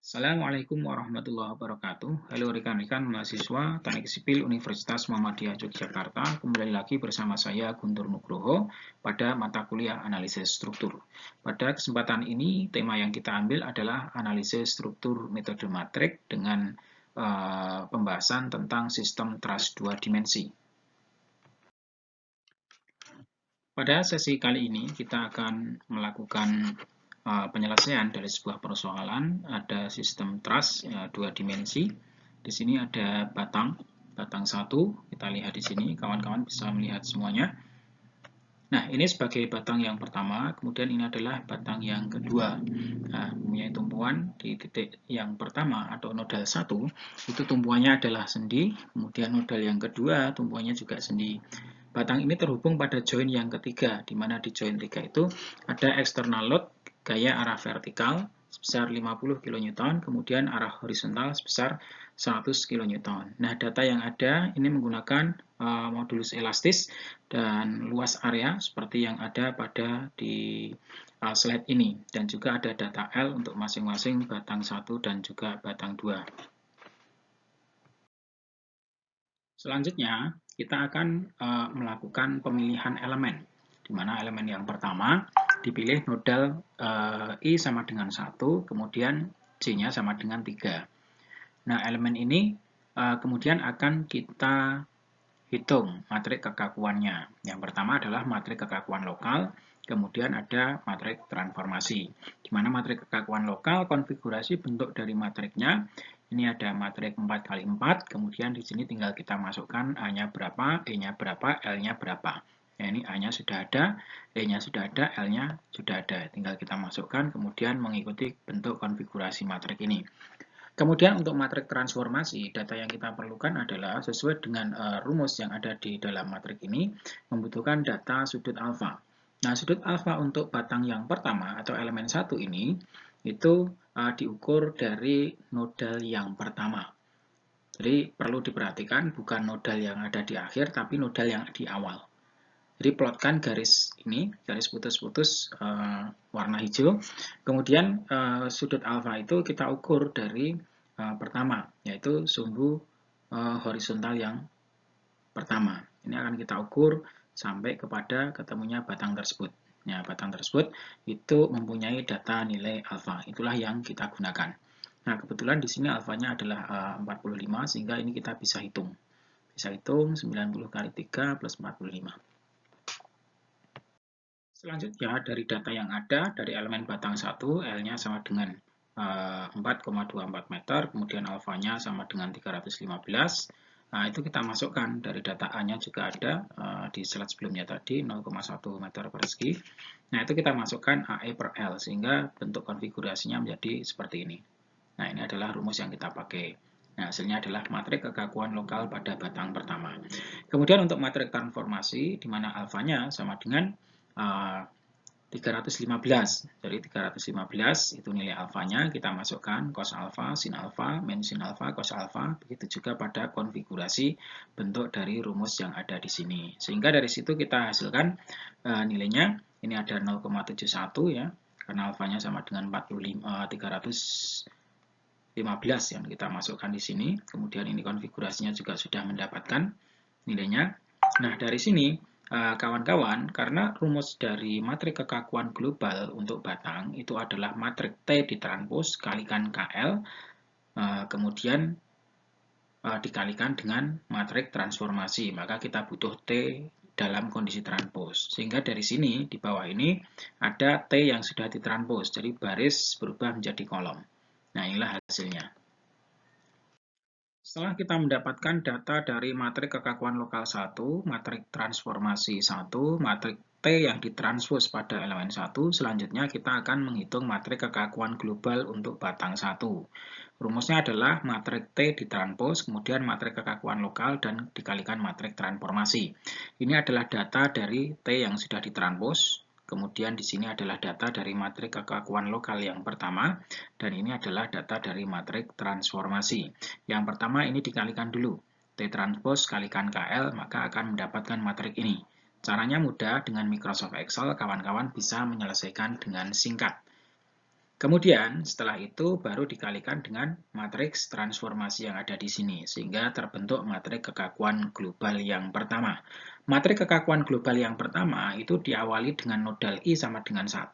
Assalamualaikum warahmatullahi wabarakatuh. Halo rekan-rekan mahasiswa Teknik Sipil Universitas Muhammadiyah Yogyakarta. Kembali lagi bersama saya Guntur Nugroho pada mata kuliah analisis struktur. Pada kesempatan ini tema yang kita ambil adalah analisis struktur metode matrik dengan pembahasan tentang sistem trust dua dimensi. Pada sesi kali ini kita akan melakukan penyelesaian dari sebuah persoalan. Ada sistem truss dua dimensi. Di sini ada batang satu. Kita lihat di sini, kawan-kawan bisa melihat semuanya. Nah, ini sebagai batang yang pertama, kemudian ini adalah batang yang kedua. Nah, mempunyai tumpuan di titik yang pertama atau nodal 1, itu tumpuannya adalah sendi, kemudian nodal yang kedua tumpuannya juga sendi. Batang ini terhubung pada join yang ketiga, di mana di join 3 itu ada external load gaya arah vertikal sebesar 50 kN, kemudian arah horizontal sebesar 100 kN. Nah, data yang ada ini menggunakan modulus elastis dan luas area seperti yang ada pada di slide ini. Dan juga ada data L untuk masing-masing batang 1 dan juga batang 2. Selanjutnya, kita akan melakukan pemilihan elemen, di mana elemen yang pertama dipilih nodal I sama dengan 1, kemudian J-nya sama dengan 3. Nah, elemen ini kemudian akan kita hitung matrik kekakuannya. Yang pertama adalah matrik kekakuan lokal, kemudian ada matrik transformasi. Di mana matrik kekakuan lokal, konfigurasi bentuk dari matriknya, ini ada matrik 4x4, kemudian di sini tinggal kita masukkan A-nya berapa, E-nya berapa, L-nya berapa. Ya, ini A-nya sudah ada, E-nya sudah ada, L-nya sudah ada. Tinggal kita masukkan, kemudian mengikuti bentuk konfigurasi matrik ini. Kemudian untuk matrik transformasi, data yang kita perlukan adalah sesuai dengan rumus yang ada di dalam matrik ini, membutuhkan data sudut alfa. Nah, sudut alfa untuk batang yang pertama atau elemen 1 ini, itu diukur dari nodal yang pertama. Jadi perlu diperhatikan bukan nodal yang ada di akhir, tapi nodal yang di awal. Jadi plotkan garis ini, garis putus-putus warna hijau. Kemudian sudut alfa itu kita ukur dari pertama, yaitu sumbu horizontal yang pertama. Ini akan kita ukur sampai kepada ketemunya batang tersebut. Ya, batang tersebut itu mempunyai data nilai alfa. Itulah yang kita gunakan. Nah, kebetulan di sini alfanya adalah 45, sehingga ini kita bisa hitung. Bisa hitung 90 kali 3 plus 45. Selanjutnya, dari data yang ada, dari elemen batang 1, L-nya sama dengan 4,24 meter, kemudian alfanya sama dengan 315. Nah, itu kita masukkan dari data A-nya juga ada di slide sebelumnya tadi, 0,1 meter persegi. Nah, itu kita masukkan AE per L, sehingga bentuk konfigurasinya menjadi seperti ini. Nah, ini adalah rumus yang kita pakai. Nah, hasilnya adalah matrik kekakuan lokal pada batang pertama. Kemudian untuk matrik transformasi, di mana alfanya sama dengan 315. Jadi 315 itu nilai alfanya, kita masukkan cos alfa, sin alfa, min sin alfa, cos alfa. Begitu juga pada konfigurasi bentuk dari rumus yang ada di sini. Sehingga dari situ kita hasilkan nilainya. Ini ada 0,71 ya, karena alfanya sama dengan 315 yang kita masukkan di sini. Kemudian ini konfigurasinya juga sudah mendapatkan nilainya. Nah, dari sini kawan-kawan, karena rumus dari matrik kekakuan global untuk batang itu adalah matrik T ditranspos kalikan KL, kemudian dikalikan dengan matrik transformasi, maka kita butuh T dalam kondisi transpos. Sehingga dari sini, di bawah ini, ada T yang sudah ditranspos, jadi baris berubah menjadi kolom. Nah, inilah hasilnya. Setelah kita mendapatkan data dari matrik kekakuan lokal 1, matrik transformasi 1, matrik T yang ditranspos pada elemen 1, selanjutnya kita akan menghitung matrik kekakuan global untuk batang 1. Rumusnya adalah matrik T ditranspos, kemudian matrik kekakuan lokal, dan dikalikan matrik transformasi. Ini adalah data dari T yang sudah ditranspos. Kemudian di sini adalah data dari matrik kekakuan lokal yang pertama, dan ini adalah data dari matrik transformasi. Yang pertama ini dikalikan dulu, T transpos kalikan KL, maka akan mendapatkan matrik ini. Caranya mudah, dengan Microsoft Excel kawan-kawan bisa menyelesaikan dengan singkat. Kemudian setelah itu baru dikalikan dengan matriks transformasi yang ada di sini, sehingga terbentuk matriks kekakuan global yang pertama. Matriks kekakuan global yang pertama itu diawali dengan nodal I sama dengan 1,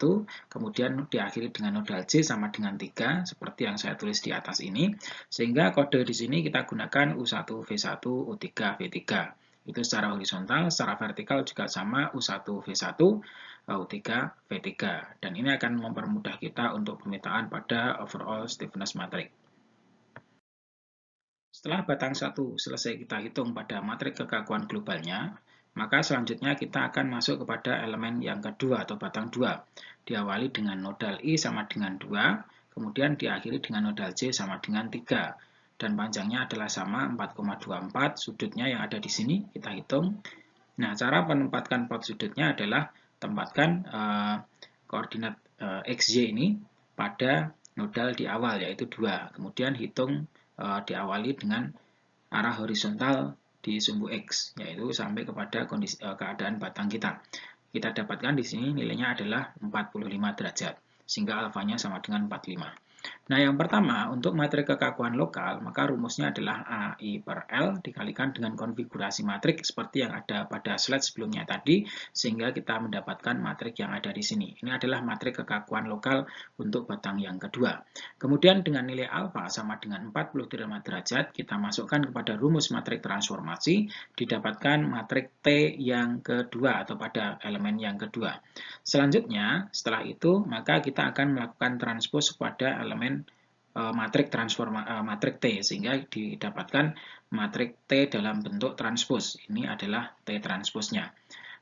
kemudian diakhiri dengan nodal J sama dengan 3, seperti yang saya tulis di atas ini, sehingga kode di sini kita gunakan U1, V1, U3, V3. Itu secara horizontal, secara vertikal juga sama U1, V1, U3, V3. Dan ini akan mempermudah kita untuk pemetaan pada overall stiffness matrix. Setelah batang 1 selesai kita hitung pada matriks kekakuan globalnya, maka selanjutnya kita akan masuk kepada elemen yang kedua atau batang 2. Diawali dengan nodal I sama dengan 2, kemudian diakhiri dengan nodal J sama dengan 3. Dan panjangnya adalah sama 4,24, sudutnya yang ada di sini kita hitung. Nah, cara menempatkan pot sudutnya adalah tempatkan koordinat XY ini pada nodal di awal, yaitu 2. Kemudian hitung diawali dengan arah horizontal di sumbu X, yaitu sampai kepada kondisi keadaan batang kita. Kita dapatkan di sini nilainya adalah 45 derajat, sehingga alfanya sama dengan 45. Nah, yang pertama, untuk matriks kekakuan lokal, maka rumusnya adalah AI per L dikalikan dengan konfigurasi matriks seperti yang ada pada slide sebelumnya tadi, sehingga kita mendapatkan matriks yang ada di sini. Ini adalah matriks kekakuan lokal untuk batang yang kedua. Kemudian dengan nilai alfa sama dengan 45 derajat, kita masukkan kepada rumus matriks transformasi, didapatkan matriks T yang kedua atau pada elemen yang kedua. Selanjutnya, setelah itu, maka kita akan melakukan transpose pada elemen matriks T, sehingga didapatkan matriks T dalam bentuk transpose. Ini adalah T transposnya.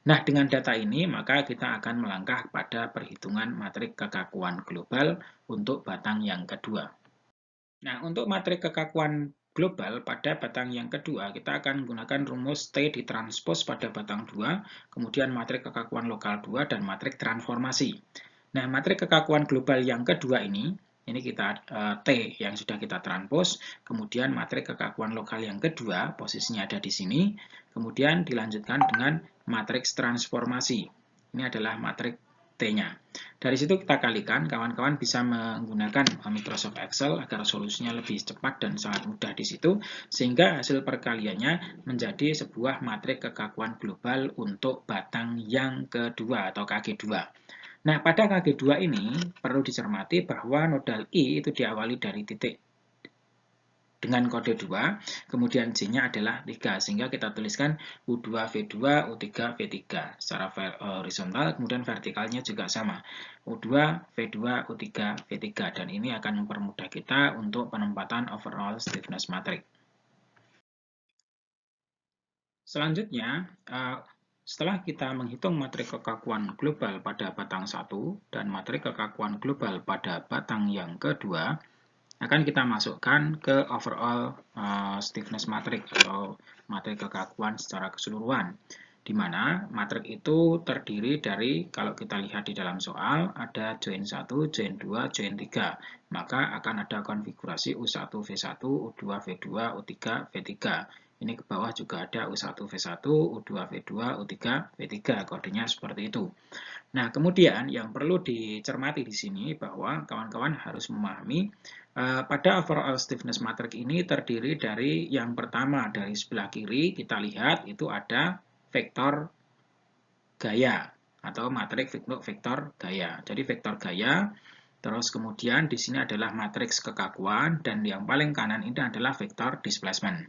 Nah, dengan data ini, maka kita akan melangkah pada perhitungan matriks kekakuan global untuk batang yang kedua. Nah, untuk matriks kekakuan global pada batang yang kedua, kita akan menggunakan rumus T ditranspos pada batang 2, kemudian matriks kekakuan lokal 2, dan matriks transformasi. Nah, matriks kekakuan global yang kedua ini kita T yang sudah kita transpos, kemudian matriks kekakuan lokal yang kedua, posisinya ada di sini, kemudian dilanjutkan dengan matriks transformasi. Ini adalah matriks T-nya. Dari situ kita kalikan, kawan-kawan bisa menggunakan Microsoft Excel agar solusinya lebih cepat dan sangat mudah di situ, sehingga hasil perkaliannya menjadi sebuah matriks kekakuan global untuk batang yang kedua atau KG2. Nah, pada KG2 ini perlu dicermati bahwa nodal I itu diawali dari titik dengan kode 2, kemudian J-nya adalah 3, sehingga kita tuliskan U2, V2, U3, V3 secara horizontal, kemudian vertikalnya juga sama, U2, V2, U3, V3, dan ini akan mempermudah kita untuk penempatan overall stiffness matrix. Selanjutnya, setelah kita menghitung matriks kekakuan global pada batang 1 dan matriks kekakuan global pada batang yang kedua, akan kita masukkan ke overall stiffness matrix atau matriks kekakuan secara keseluruhan, di mana matriks itu terdiri dari, kalau kita lihat di dalam soal, ada join 1, join 2, join 3. Maka akan ada konfigurasi U1, V1, U2, V2, U3, V3. Ini ke bawah juga ada U1, V1, U2, V2, U3, V3. Kodenya seperti itu. Nah, kemudian yang perlu dicermati di sini bahwa kawan-kawan harus memahami pada overall stiffness matrix ini terdiri dari yang pertama dari sebelah kiri kita lihat itu ada vektor gaya atau matriks vektor gaya. Jadi vektor gaya, terus kemudian di sini adalah matriks kekakuan, dan yang paling kanan ini adalah vektor displacement.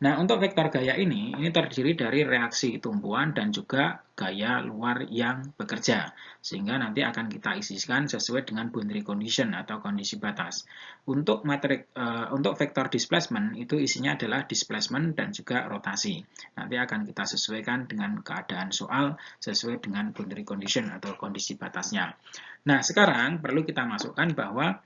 Nah, untuk vektor gaya ini terdiri dari reaksi tumpuan dan juga gaya luar yang bekerja, sehingga nanti akan kita isikan sesuai dengan boundary condition atau kondisi batas. Untuk vektor displacement itu isinya adalah displacement dan juga rotasi. Nanti akan kita sesuaikan dengan keadaan soal sesuai dengan boundary condition atau kondisi batasnya. Nah, sekarang perlu kita masukkan bahwa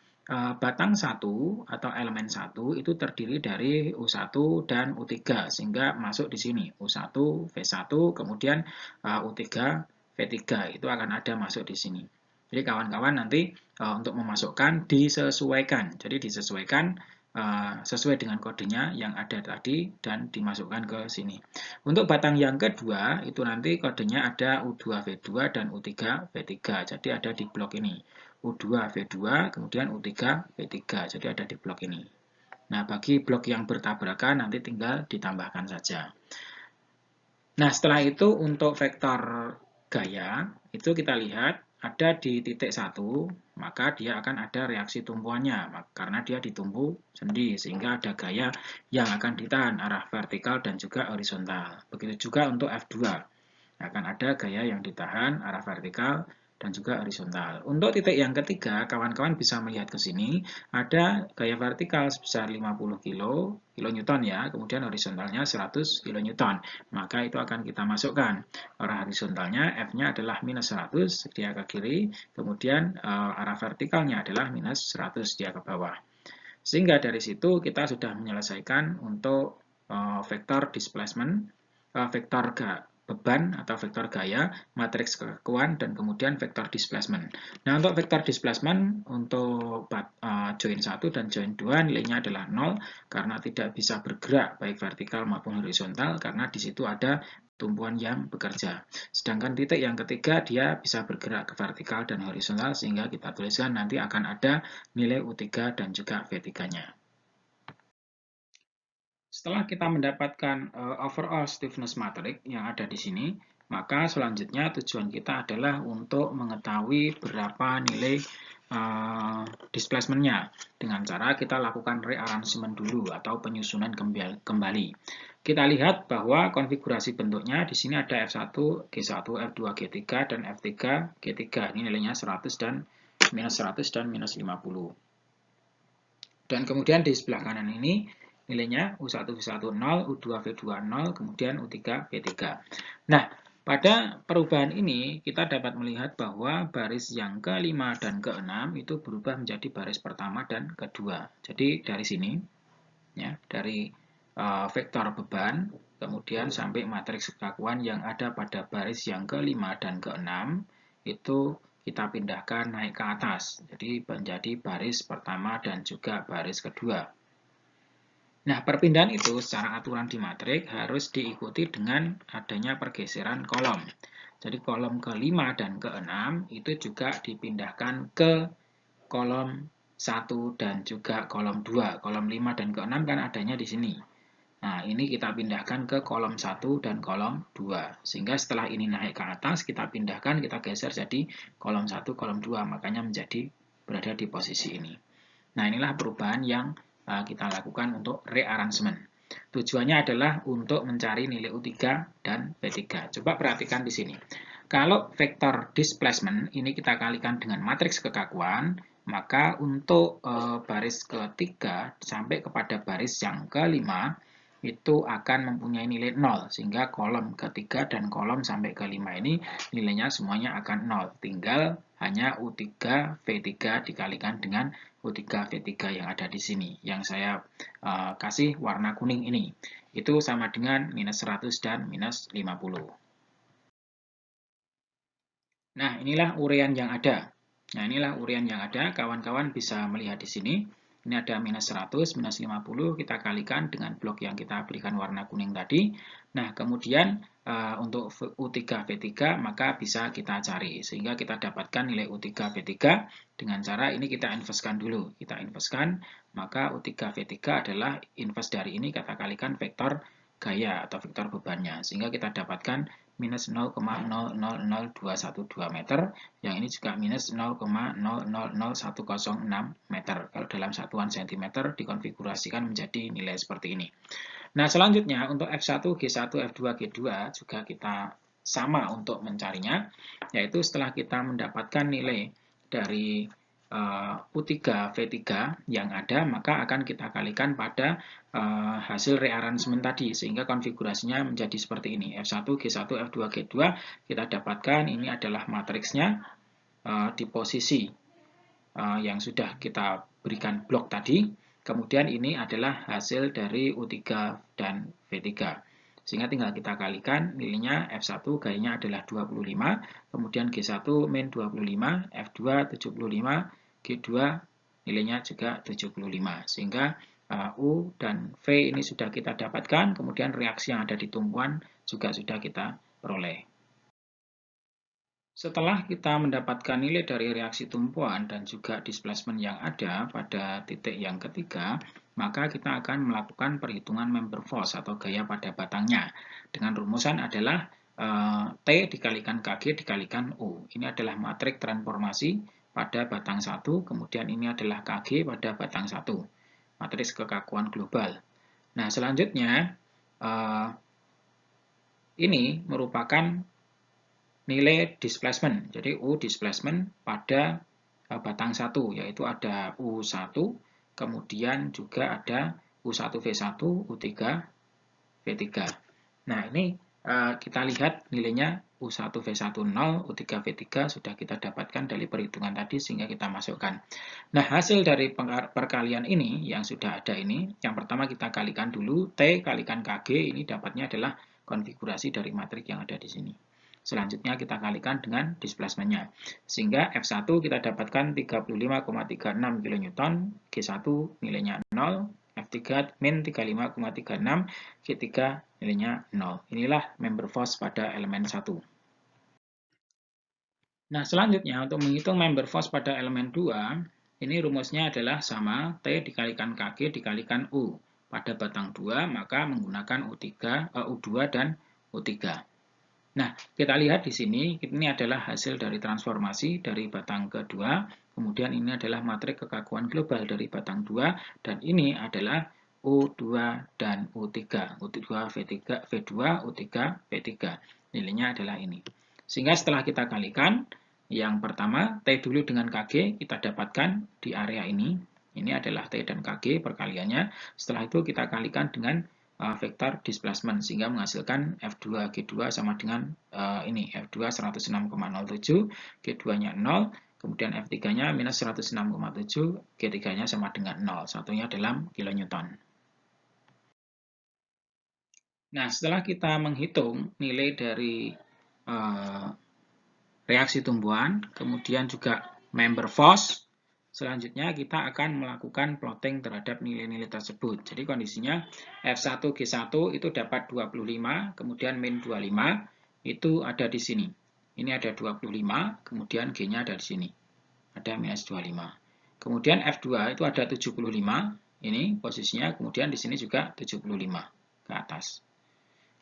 batang 1 atau elemen 1 itu terdiri dari U1 dan U3, sehingga masuk di sini U1, V1, kemudian U3, V3, itu akan ada masuk di sini. Jadi kawan-kawan nanti untuk memasukkan disesuaikan, jadi disesuaikan sesuai dengan kodenya yang ada tadi dan dimasukkan ke sini. Untuk batang yang kedua itu nanti kodenya ada U2, V2 dan U3, V3. Jadi ada di blok ini. U2 V2, kemudian U3 V3. Jadi ada di blok ini. Nah, bagi blok yang bertabrakan nanti tinggal ditambahkan saja. Nah, setelah itu untuk vektor gaya, itu kita lihat ada di titik 1, maka dia akan ada reaksi tumpuannya, karena dia ditumpu sendi, sehingga ada gaya yang akan ditahan arah vertikal dan juga horizontal. Begitu juga untuk F2, akan ada gaya yang ditahan arah vertikal dan juga horizontal. Untuk titik yang ketiga, kawan-kawan bisa melihat ke sini, ada gaya vertikal sebesar 50 kilonewton ya, kemudian horizontalnya 100 kilonewton. Maka itu akan kita masukkan. Arah horizontalnya F-nya adalah minus 100, dia ke kiri, kemudian arah vertikalnya adalah minus 100, dia ke bawah. Sehingga dari situ kita sudah menyelesaikan untuk vektor displacement, vektor beban atau vektor gaya, matriks kekakuan, dan kemudian vektor displacement. Nah, untuk vektor displacement, untuk join 1 dan join 2 nilainya adalah 0, karena tidak bisa bergerak baik vertikal maupun horizontal, karena di situ ada tumpuan yang bekerja. Sedangkan titik yang ketiga, dia bisa bergerak ke vertikal dan horizontal, sehingga kita tuliskan nanti akan ada nilai U3 dan juga V3-nya. Setelah kita mendapatkan overall stiffness matrix yang ada di sini, maka selanjutnya tujuan kita adalah untuk mengetahui berapa nilai displacement-nya dengan cara kita lakukan rearrangement dulu atau penyusunan kembali. Kita lihat bahwa konfigurasi bentuknya di sini ada F1, G1, F2, G3, dan F3, G3. Ini nilainya 100 dan minus 100 dan minus 50. Dan kemudian di sebelah kanan ini nilainya U1 V1 0, U2 V2 0, kemudian U3 V3. Nah, pada perubahan ini kita dapat melihat bahwa baris yang kelima dan keenam itu berubah menjadi baris pertama dan kedua. Jadi dari sini, ya, dari vektor beban, kemudian sampai matriks kekakuan yang ada pada baris yang kelima dan keenam, itu kita pindahkan naik ke atas. Jadi menjadi baris pertama dan juga baris kedua. Nah, perpindahan itu secara aturan di matrik harus diikuti dengan adanya pergeseran kolom. Jadi kolom ke-5 dan ke-6 itu juga dipindahkan ke kolom 1 dan juga kolom 2. Kolom 5 dan ke-6 kan adanya di sini. Nah, ini kita pindahkan ke kolom 1 dan kolom 2. Sehingga setelah ini naik ke atas, kita pindahkan, kita geser jadi kolom 1, kolom 2. Makanya menjadi berada di posisi ini. Nah, inilah perubahan yang kita lakukan untuk rearrangement. Tujuannya adalah untuk mencari nilai U3 dan V3. Coba perhatikan di sini. Kalau vektor displacement ini kita kalikan dengan matriks kekakuan, maka untuk baris ketiga sampai kepada baris yang kelima, itu akan mempunyai nilai 0, sehingga kolom ketiga dan kolom sampai ke 5 ini nilainya semuanya akan 0. Tinggal hanya U3 V3 dikalikan dengan U3 V3 yang ada di sini, yang saya kasih warna kuning ini. Itu sama dengan minus 100 dan minus 50. Nah, inilah urean yang ada. Nah, inilah urean yang ada. Kawan-kawan bisa melihat di sini. Ini ada minus 100, minus 50, kita kalikan dengan blok yang kita berikan warna kuning tadi. Nah, kemudian untuk U3 V3 maka bisa kita cari. Sehingga kita dapatkan nilai U3 V3 dengan cara ini kita inverskan dulu. Kita inverskan, maka U3 V3 adalah inverse dari ini kita kalikan vektor gaya atau vektor bebannya. Sehingga kita dapatkan minus 0,000212 meter, yang ini juga minus 0,000106 meter. Kalau dalam satuan cm dikonfigurasikan menjadi nilai seperti ini. Nah, selanjutnya untuk F1, G1, F2, G2 juga kita sama untuk mencarinya, yaitu setelah kita mendapatkan nilai dari U3 V3 yang ada, maka akan kita kalikan pada hasil rearrangement tadi, sehingga konfigurasinya menjadi seperti ini. F1, G1, F2, G2 kita dapatkan ini adalah matriksnya di posisi yang sudah kita berikan blok tadi. Kemudian ini adalah hasil dari U3 dan V3. Sehingga tinggal kita kalikan, nilainya F1 gayanya adalah 25, kemudian G1 min 25, F2 75, G2 nilainya juga 75. Sehingga U dan V ini sudah kita dapatkan, kemudian reaksi yang ada di tumpuan juga sudah kita peroleh. Setelah kita mendapatkan nilai dari reaksi tumpuan dan juga displacement yang ada pada titik yang ketiga, maka kita akan melakukan perhitungan member force atau gaya pada batangnya. Dengan rumusan adalah T dikalikan KG dikalikan U. Ini adalah matrik transformasi pada batang 1, kemudian ini adalah KG pada batang 1. Matriks kekakuan global. Nah, selanjutnya ini merupakan nilai displacement. Jadi U displacement pada batang 1, yaitu ada U1, kemudian juga ada U1V1, U3, V3. Nah, ini kita lihat nilainya U1V1 0, U3V3 sudah kita dapatkan dari perhitungan tadi sehingga kita masukkan. Nah, hasil dari perkalian ini yang sudah ada ini, yang pertama kita kalikan dulu, T kalikan KG, ini dapatnya adalah konfigurasi dari matrik yang ada di sini. Selanjutnya kita kalikan dengan displacement-nya. Sehingga F1 kita dapatkan 35,36 kN, G1 nilainya 0, F3 min 35,36, G3 nilainya 0. Inilah member force pada elemen 1. Nah, selanjutnya untuk menghitung member force pada elemen 2, ini rumusnya adalah sama T dikalikan KG dikalikan U. Pada batang 2, maka menggunakan U2 dan U3. Nah, kita lihat di sini, ini adalah hasil dari transformasi dari batang kedua, kemudian ini adalah matrik kekakuan global dari batang 2, dan ini adalah U2 dan U3, U2 V3, V2, U3 V3. Nilainya adalah ini. Sehingga setelah kita kalikan, yang pertama T dulu dengan KG kita dapatkan di area ini. Ini adalah T dan KG perkaliannya. Setelah itu kita kalikan dengan vektor displacement sehingga menghasilkan F2 G2 sama dengan ini F2 106,07, G2-nya 0, kemudian F3-nya minus 106,7, G3-nya sama dengan 0, satunya dalam kilonewton. Nah, setelah kita menghitung nilai dari reaksi tumbuhan, kemudian juga member force, selanjutnya kita akan melakukan plotting terhadap nilai-nilai tersebut. Jadi kondisinya F1 G1 itu dapat 25, kemudian min 25, itu ada di sini. Ini ada 25, kemudian G-nya ada di sini. Ada minus 25. Kemudian F2 itu ada 75, ini posisinya, kemudian di sini juga 75 ke atas.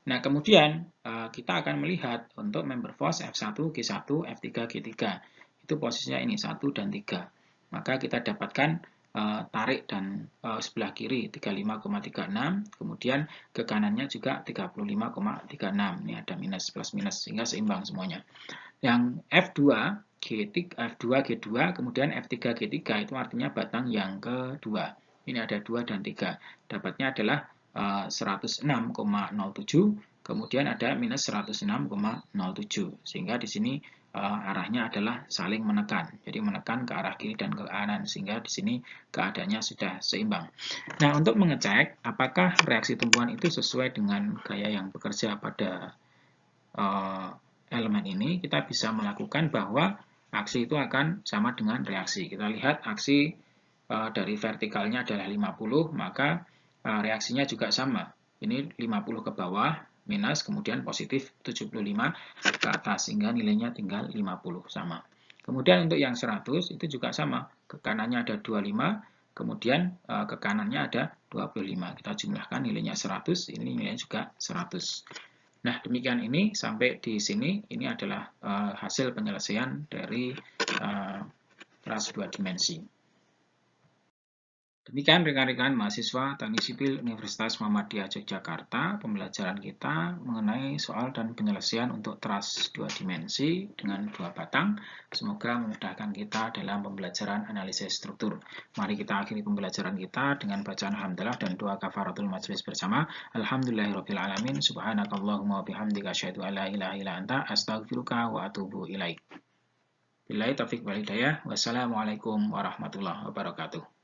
Nah, kemudian kita akan melihat untuk member force F1, G1, F3, G3. Itu posisinya ini 1 dan 3. Maka kita dapatkan tarik dan sebelah kiri 35,36, kemudian ke kanannya juga 35,36. Ini ada minus plus minus sehingga seimbang semuanya. Yang F2, F2, G2, kemudian F3, G3 itu artinya batang yang kedua. Ini ada 2 dan 3. Dapatnya adalah 106,07, kemudian ada minus 106,07. Sehingga di sini arahnya adalah saling menekan. Jadi menekan ke arah kiri dan ke kanan, sehingga di sini keadaannya sudah seimbang. Nah, untuk mengecek apakah reaksi tumbuhan itu sesuai dengan gaya yang bekerja pada elemen ini, kita bisa melakukan bahwa aksi itu akan sama dengan reaksi. Kita lihat aksi dari vertikalnya adalah 50, maka reaksinya juga sama. Ini 50 ke bawah, minus, kemudian positif 75 ke atas, sehingga nilainya tinggal 50, sama. Kemudian untuk yang 100, itu juga sama. Ke kanannya ada 25, kemudian ke kanannya ada 25. Kita jumlahkan nilainya 100, ini nilainya juga 100. Nah, demikian ini sampai di sini. Ini adalah hasil penyelesaian dari ras 2 dimensi. Demikian rekan-rekan mahasiswa Teknik Sipil Universitas Muhammadiyah Yogyakarta, pembelajaran kita mengenai soal dan penyelesaian untuk teras 2 dimensi dengan 2 batang. Semoga memudahkan kita dalam pembelajaran analisis struktur. Mari kita akhiri pembelajaran kita dengan bacaan alhamdulillah dan doa kafaratul majlis bersama. Alhamdulillahirabbil alamin. Subhanakallahumma wa bihamdika asyhadu an la ilaha illa anta astaghfiruka wa atubu ilaik. Billahi taufiq wal hidayah. Wassalamualaikum warahmatullahi wabarakatuh.